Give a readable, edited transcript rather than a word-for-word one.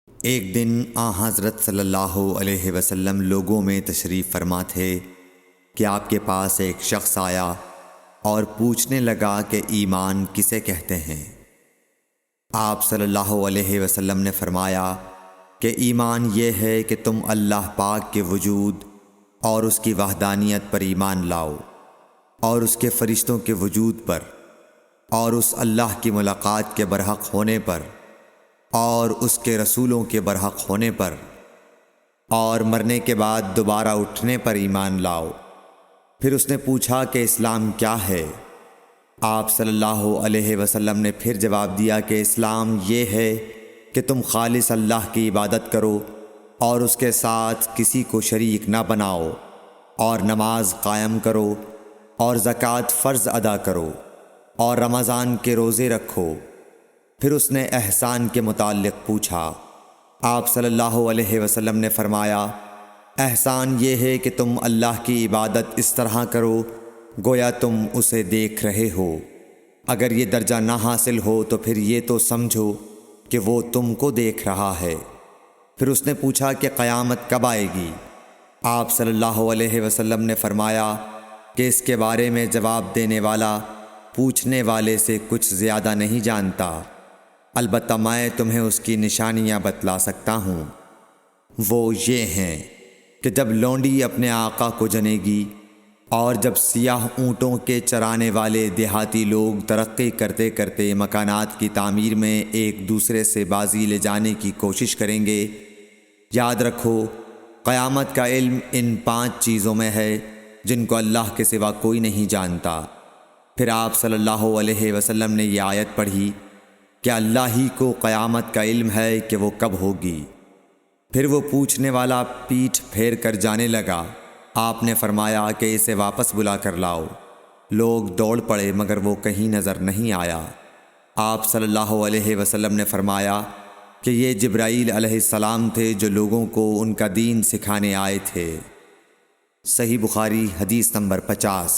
ایک دن حضرت صلی اللہ علیہ وسلم لوگوں میں تشریف فرما تھے کہ آپ کے پاس ایک شخص آیا اور پوچھنے لگا کہ ایمان کسے کہتے ہیں۔ آپ صلی اللہ علیہ وسلم نے فرمایا کہ ایمان یہ ہے کہ تم اللہ پاک کے وجود اور اس کی وحدانیت پر ایمان لاؤ، اور اس کے فرشتوں کے وجود پر، اور اس اللہ کی ملاقات کے برحق ہونے پر، اور اس کے رسولوں کے برحق ہونے پر، اور مرنے کے بعد دوبارہ اٹھنے پر ایمان لاؤ۔ پھر اس نے پوچھا کہ اسلام کیا ہے؟ آپ صلی اللہ علیہ وسلم نے پھر جواب دیا کہ اسلام یہ ہے کہ تم خالص اللہ کی عبادت کرو اور اس کے ساتھ کسی کو شریک نہ بناؤ، اور نماز قائم کرو، اور زکوٰۃ فرض ادا کرو، اور رمضان کے روزے رکھو۔ پھر اس نے احسان کے متعلق پوچھا۔ آپ صلی اللہ علیہ وسلم نے فرمایا، احسان یہ ہے کہ تم اللہ کی عبادت اس طرح کرو گویا تم اسے دیکھ رہے ہو۔ اگر یہ درجہ نہ حاصل ہو تو پھر یہ تو سمجھو کہ وہ تم کو دیکھ رہا ہے۔ پھر اس نے پوچھا کہ قیامت کب آئے گی؟ آپ صلی اللہ علیہ وسلم نے فرمایا کہ اس کے بارے میں جواب دینے والا پوچھنے والے سے کچھ زیادہ نہیں جانتا، البتہ میں تمہیں اس کی نشانیاں بتلا سکتا ہوں۔ وہ یہ ہیں کہ جب لونڈی اپنے آقا کو جنے گی، اور جب سیاہ اونٹوں کے چرانے والے دیہاتی لوگ ترقی کرتے کرتے مکانات کی تعمیر میں ایک دوسرے سے بازی لے جانے کی کوشش کریں گے۔ یاد رکھو، قیامت کا علم ان 5 چیزوں میں ہے جن کو اللہ کے سوا کوئی نہیں جانتا۔ پھر آپ صلی اللہ علیہ وسلم نے یہ آیت پڑھی کہ اللہ ہی کو قیامت کا علم ہے کہ وہ کب ہوگی۔ پھر وہ پوچھنے والا پیٹھ پھیر کر جانے لگا۔ آپ نے فرمایا کہ اسے واپس بلا کر لاؤ۔ لوگ دوڑ پڑے مگر وہ کہیں نظر نہیں آیا۔ آپ صلی اللہ علیہ وسلم نے فرمایا کہ یہ جبرائیل علیہ السلام تھے جو لوگوں کو ان کا دین سکھانے آئے تھے۔ صحیح بخاری حدیث نمبر 50۔